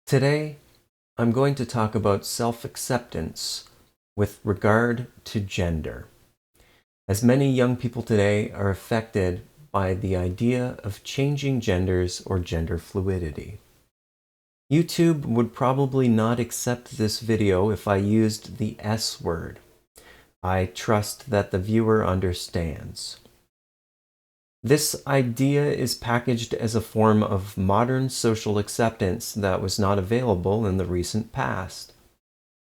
Today, I'm going to talk about self-acceptance with regard to gender, as many young people today are affected by the idea of changing genders or gender fluidity. YouTube would probably not accept this video if I used the S word. I trust that the viewer understands. This idea is packaged as a form of modern social acceptance that was not available in the recent past.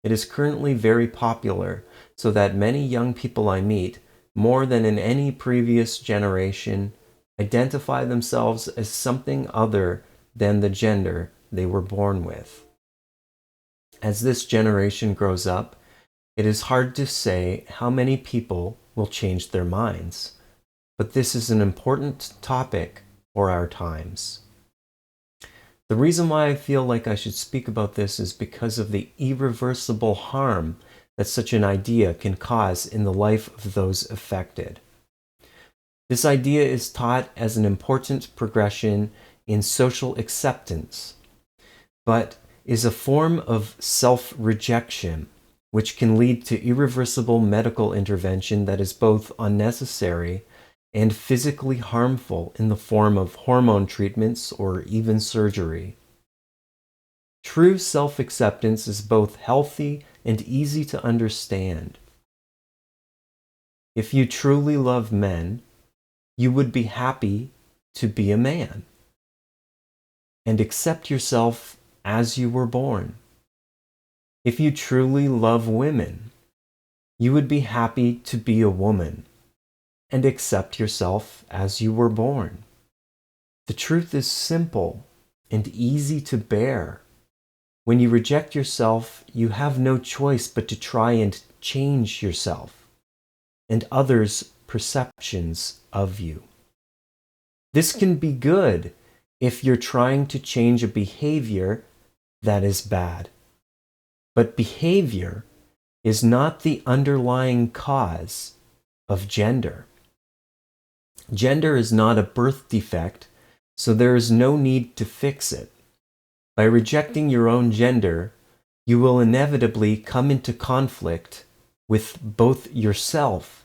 It is currently very popular, so that many young people I meet, more than in any previous generation, identify themselves as something other than the gender they were born with. As this generation grows up, it is hard to say how many people will change their minds. But this is an important topic for our times. The reason why I feel like I should speak about this is because of the irreversible harm that such an idea can cause in the life of those affected. This idea is taught as an important progression in social acceptance, but is a form of self-rejection, which can lead to irreversible medical intervention that is both unnecessary and physically harmful in the form of hormone treatments or even surgery. True self-acceptance is both healthy and easy to understand. If you truly love men, you would be happy to be a man and accept yourself as you were born. If you truly love women, you would be happy to be a woman and accept yourself as you were born. The truth is simple and easy to bear. When you reject yourself, you have no choice but to try and change yourself and others' perceptions of you. This can be good if you're trying to change a behavior that is bad. But behavior is not the underlying cause of gender. Gender is not a birth defect, so there is no need to fix it. By rejecting your own gender, you will inevitably come into conflict with both yourself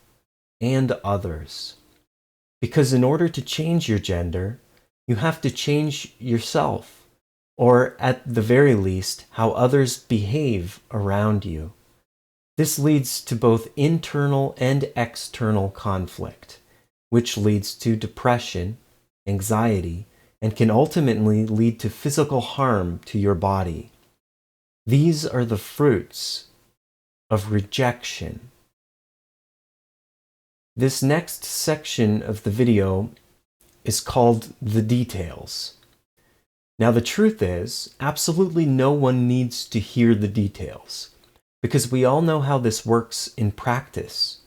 and others. Because in order to change your gender, you have to change yourself, or at the very least, how others behave around you. This leads to both internal and external conflict, which leads to depression, anxiety, and can ultimately lead to physical harm to your body. These are the fruits of rejection. This next section of the video is called the details. Now, the truth is, absolutely no one needs to hear the details, because we all know how this works in practice.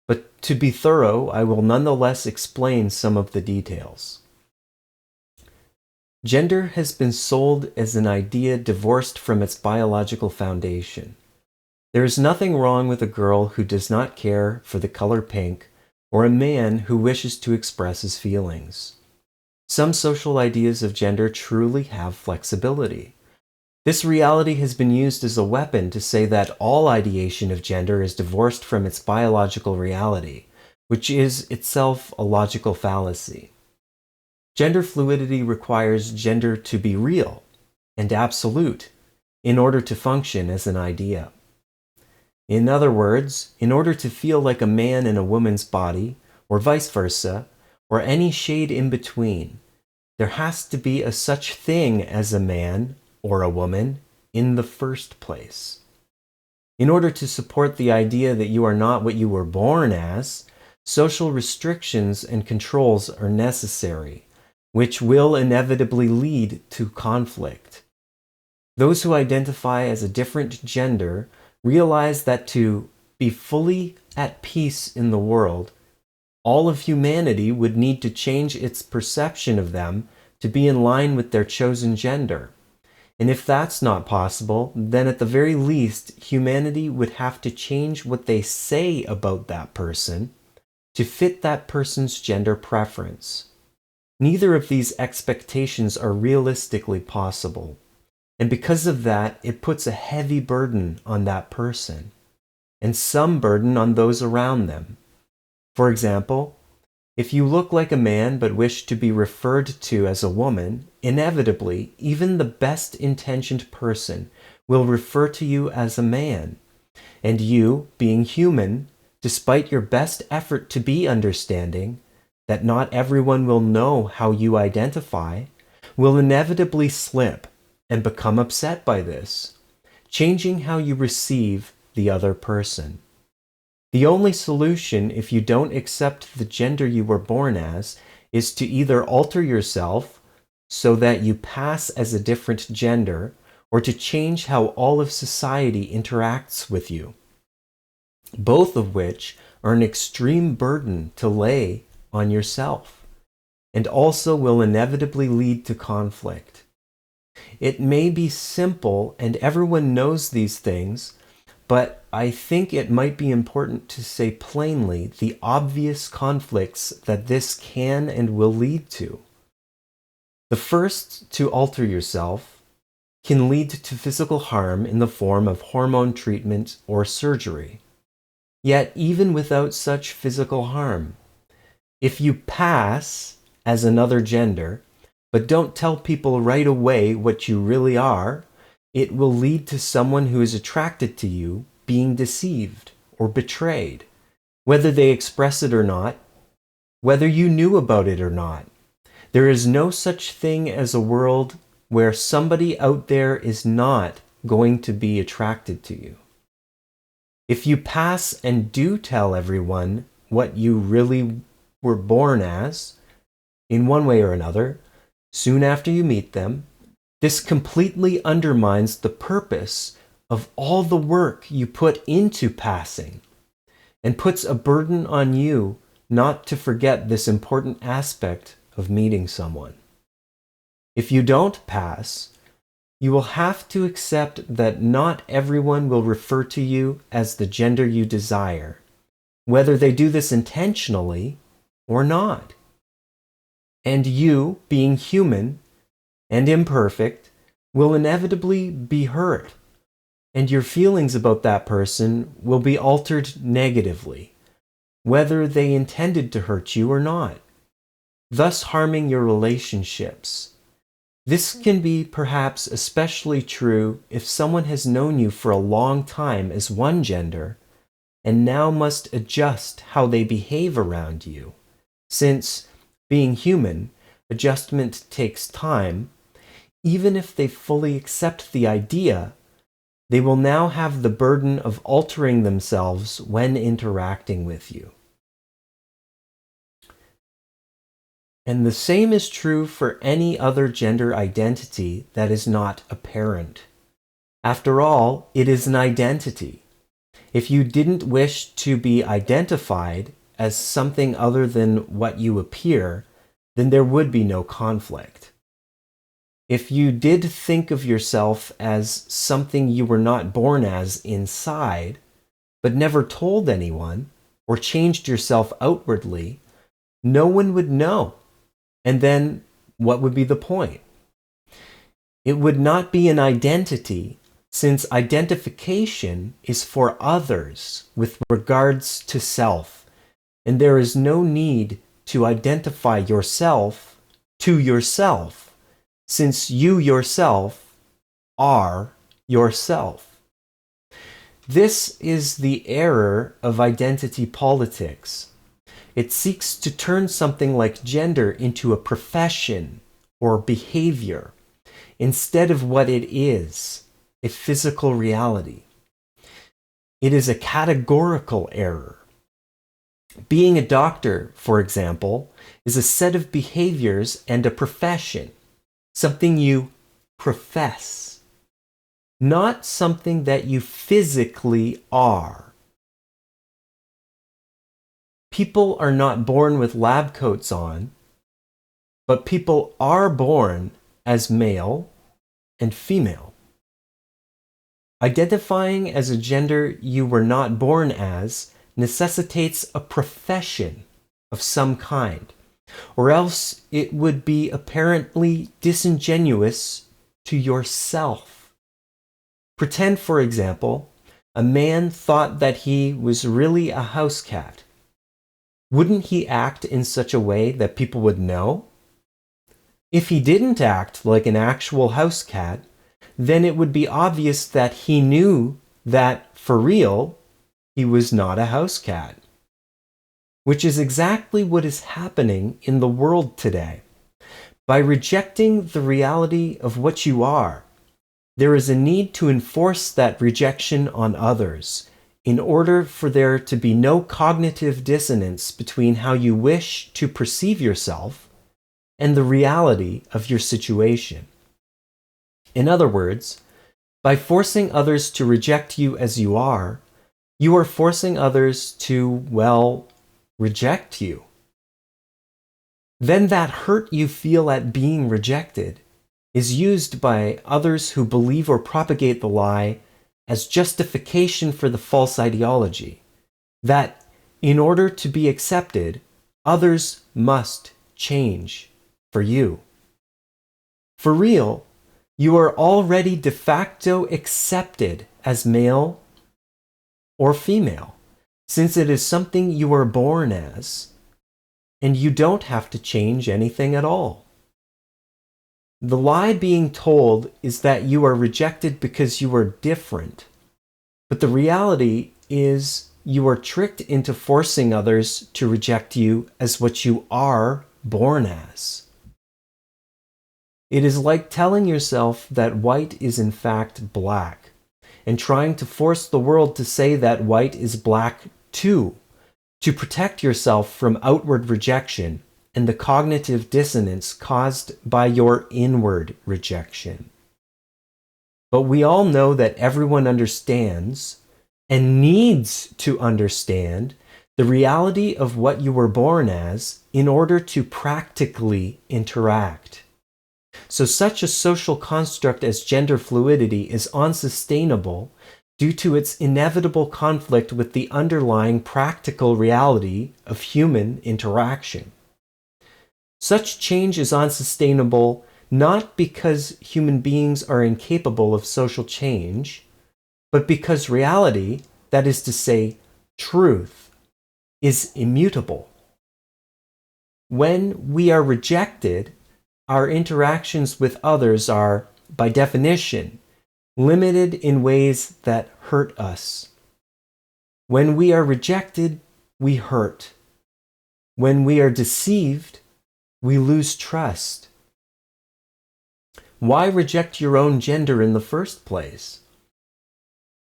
But to be thorough, I will nonetheless explain some of the details. Gender has been sold as an idea divorced from its biological foundation. There is nothing wrong with a girl who does not care for the color pink, or a man who wishes to express his feelings. Some social ideas of gender truly have flexibility. This reality has been used as a weapon to say that all ideation of gender is divorced from its biological reality, which is itself a logical fallacy. Gender fluidity requires gender to be real and absolute in order to function as an idea. In other words, in order to feel like a man in a woman's body, or vice versa, or any shade in between, there has to be a such thing as a man or a woman in the first place. In order to support the idea that you are not what you were born as, social restrictions and controls are necessary, which will inevitably lead to conflict. Those who identify as a different gender realize that to be fully at peace in the world, all of humanity would need to change its perception of them to be in line with their chosen gender. And if that's not possible, then at the very least, humanity would have to change what they say about that person to fit that person's gender preference. Neither of these expectations are realistically possible. And because of that, it puts a heavy burden on that person, and some burden on those around them. For example, if you look like a man but wish to be referred to as a woman, inevitably, even the best intentioned person will refer to you as a man. And you, being human, despite your best effort to be understanding, that not everyone will know how you identify, will inevitably slip and become upset by this, changing how you receive the other person. The only solution, if you don't accept the gender you were born as, is to either alter yourself so that you pass as a different gender, or to change how all of society interacts with you, both of which are an extreme burden to lay on yourself, and also will inevitably lead to conflict. It may be simple and everyone knows these things, but I think it might be important to say plainly the obvious conflicts that this can and will lead to. The first, to alter yourself, can lead to physical harm in the form of hormone treatment or surgery. Yet, even without such physical harm, if you pass as another gender, but don't tell people right away what you really are, it will lead to someone who is attracted to you being deceived or betrayed, whether they express it or not, whether you knew about it or not. There is no such thing as a world where somebody out there is not going to be attracted to you. If you pass and do tell everyone what you really were born as, in one way or another, soon after you meet them, this completely undermines the purpose of all the work you put into passing, and puts a burden on you not to forget this important aspect of meeting someone. If you don't pass, you will have to accept that not everyone will refer to you as the gender you desire, whether they do this intentionally or not. And you, being human and imperfect, will inevitably be hurt, and your feelings about that person will be altered negatively, whether they intended to hurt you or not, thus harming your relationships. This can be perhaps especially true if someone has known you for a long time as one gender and now must adjust how they behave around you, since, being human, adjustment takes time. Even if they fully accept the idea, they will now have the burden of altering themselves when interacting with you. And the same is true for any other gender identity that is not apparent. After all, it is an identity. If you didn't wish to be identified as something other than what you appear, then there would be no conflict. If you did think of yourself as something you were not born as inside, but never told anyone, or changed yourself outwardly, no one would know. And then what would be the point? It would not be an identity, since identification is for others with regards to self, and there is no need to identify yourself to yourself, since you yourself are yourself. This is the error of identity politics. It seeks to turn something like gender into a profession or behavior, instead of what it is, a physical reality. It is a categorical error. Being a doctor, for example, is a set of behaviors and a profession, something you profess, not something that you physically are. People are not born with lab coats on, but people are born as male and female. Identifying as a gender you were not born as necessitates a profession of some kind, or else it would be apparently disingenuous to yourself. Pretend, for example, a man thought that he was really a house cat. Wouldn't he act in such a way that people would know? If he didn't act like an actual house cat, then it would be obvious that he knew that, for real, he was not a house cat. Which is exactly what is happening in the world today. By rejecting the reality of what you are, there is a need to enforce that rejection on others in order for there to be no cognitive dissonance between how you wish to perceive yourself and the reality of your situation. In other words, by forcing others to reject you as you are forcing others to, well, reject you. Then that hurt you feel at being rejected is used by others who believe or propagate the lie as justification for the false ideology that in order to be accepted, others must change for you. For real, you are already de facto accepted as male or female, since it is something you are born as, and you don't have to change anything at all. The lie being told is that you are rejected because you are different, but the reality is you are tricked into forcing others to reject you as what you are born as. It is like telling yourself that white is in fact black, and trying to force the world to say that white is black too, to protect yourself from outward rejection and the cognitive dissonance caused by your inward rejection. But we all know that everyone understands and needs to understand the reality of what you were born as in order to practically interact. So such a social construct as gender fluidity is unsustainable due to its inevitable conflict with the underlying practical reality of human interaction. Such change is unsustainable not because human beings are incapable of social change, but because reality, that is to say, truth, is immutable. When we are rejected, our interactions with others are, by definition, limited in ways that hurt us. When we are rejected, we hurt. When we are deceived, we lose trust. Why reject your own gender in the first place?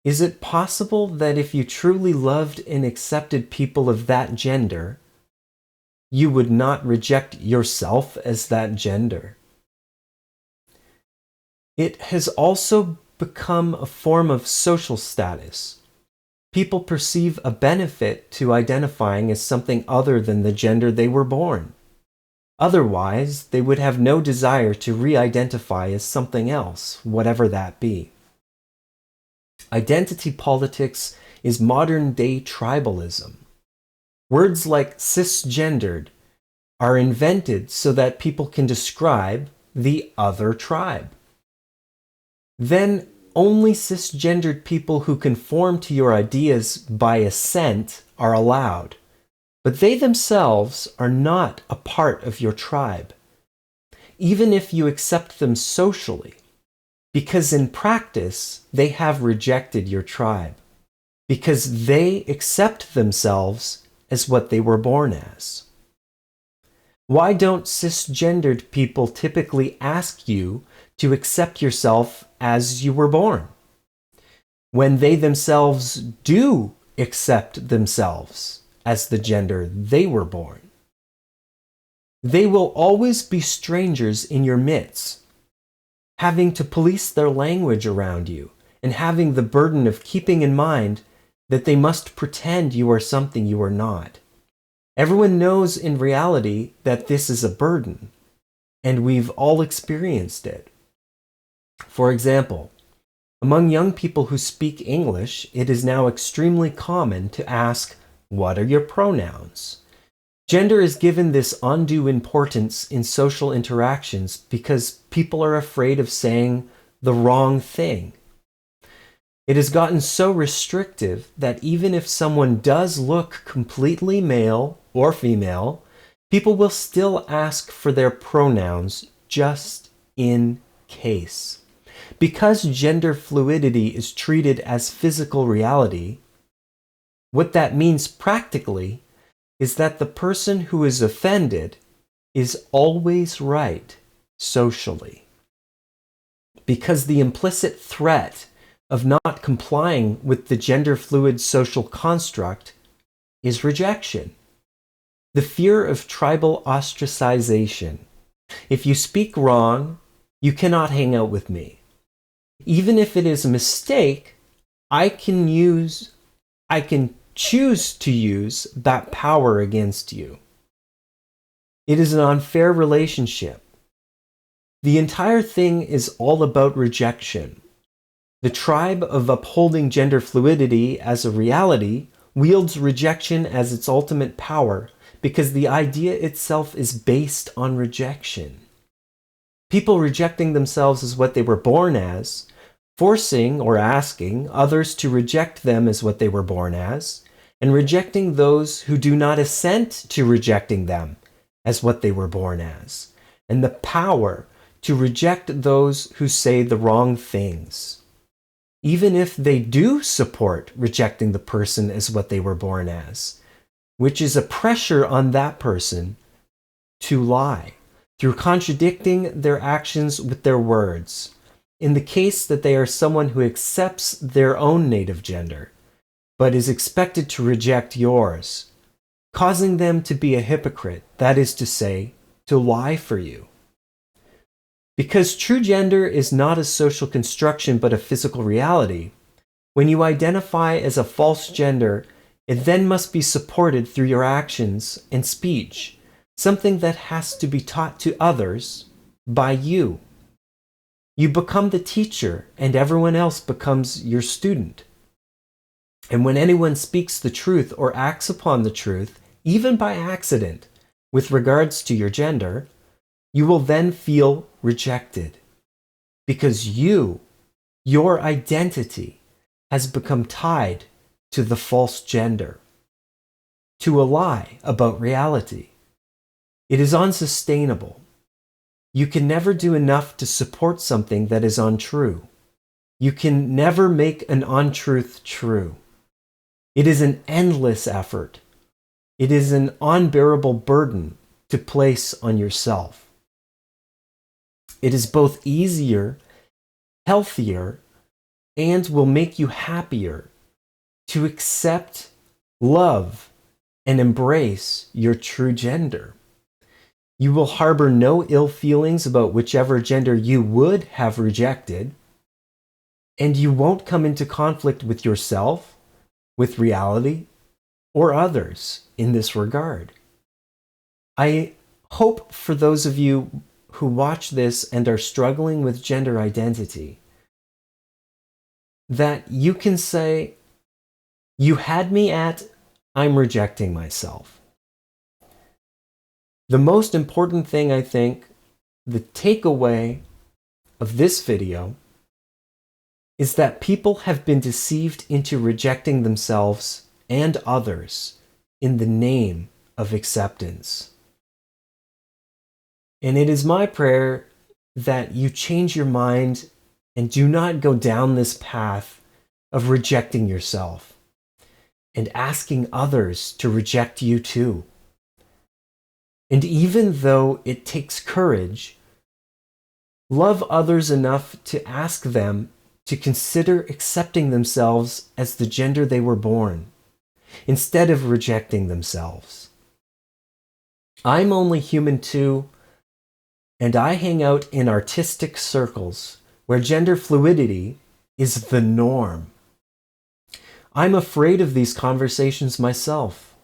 Is it possible that if you truly loved and accepted people of that gender, you would not reject yourself as that gender? It has also become a form of social status. People perceive a benefit to identifying as something other than the gender they were born. Otherwise, they would have no desire to re-identify as something else, whatever that be. Identity politics is modern-day tribalism. Words like cisgendered are invented so that people can describe the other tribe. Then only cisgendered people who conform to your ideas by assent are allowed, but they themselves are not a part of your tribe, even if you accept them socially, because in practice they have rejected your tribe, because they accept themselves as what they were born as. Why don't cisgendered people typically ask you to accept yourself as you were born, when they themselves do accept themselves as the gender they were born? They will always be strangers in your midst, having to police their language around you and having the burden of keeping in mind that they must pretend you are something you are not. Everyone knows in reality that this is a burden, and we've all experienced it. For example, among young people who speak English, it is now extremely common to ask, "What are your pronouns?" Gender is given this undue importance in social interactions because people are afraid of saying the wrong thing. It has gotten so restrictive that even if someone does look completely male or female, people will still ask for their pronouns just in case. Because gender fluidity is treated as physical reality, what that means practically is that the person who is offended is always right socially. Because the implicit threat of not complying with the gender fluid social construct is rejection. The fear of tribal ostracization. If you speak wrong, you cannot hang out with me. Even if it is a mistake, I can choose to use that power against you. It is an unfair relationship. The entire thing is all about rejection. The tribe of upholding gender fluidity as a reality wields rejection as its ultimate power because the idea itself is based on rejection. People rejecting themselves as what they were born as, forcing or asking others to reject them as what they were born as, and rejecting those who do not assent to rejecting them as what they were born as, and the power to reject those who say the wrong things, even if they do support rejecting the person as what they were born as, which is a pressure on that person to lie through contradicting their actions with their words, in the case that they are someone who accepts their own native gender, but is expected to reject yours, causing them to be a hypocrite, that is to say, to lie for you. Because true gender is not a social construction but a physical reality, when you identify as a false gender, it then must be supported through your actions and speech, something that has to be taught to others by you. You become the teacher and everyone else becomes your student. And when anyone speaks the truth or acts upon the truth, even by accident, with regards to your gender, you will then feel rejected because your identity, has become tied to the false gender, to a lie about reality. It is unsustainable. You can never do enough to support something that is untrue. You can never make an untruth true. It is an endless effort. It is an unbearable burden to place on yourself. It is both easier, healthier, and will make you happier to accept, love, and embrace your true gender. You will harbor no ill feelings about whichever gender you would have rejected, and you won't come into conflict with yourself, with reality, or others in this regard. I hope for those of you who watch this and are struggling with gender identity, that you can say, you had me at, I'm rejecting myself. The most important thing, I think, the takeaway of this video is that people have been deceived into rejecting themselves and others in the name of acceptance. And it is my prayer that you change your mind and do not go down this path of rejecting yourself and asking others to reject you too. And even though it takes courage, love others enough to ask them to consider accepting themselves as the gender they were born, instead of rejecting themselves. I'm only human too, and I hang out in artistic circles where gender fluidity is the norm. I'm afraid of these conversations myself.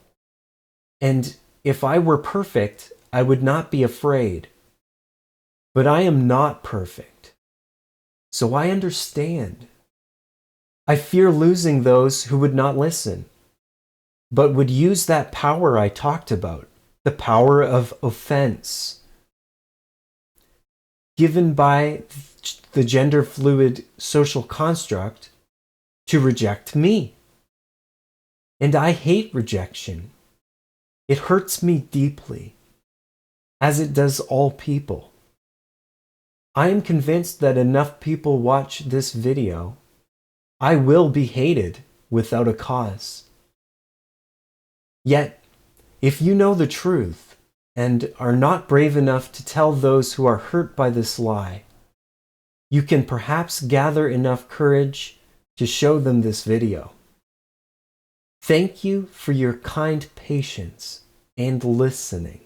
And if I were perfect, I would not be afraid. But I am not perfect. So I understand. I fear losing those who would not listen, but would use that power I talked about the power of offense given by the gender fluid social construct to reject me. And I hate rejection. It hurts me deeply, as it does all people. I am convinced that enough people watch this video, I will be hated without a cause. Yet, if you know the truth and are not brave enough to tell those who are hurt by this lie, you can perhaps gather enough courage to show them this video. Thank you for your kind patience and listening.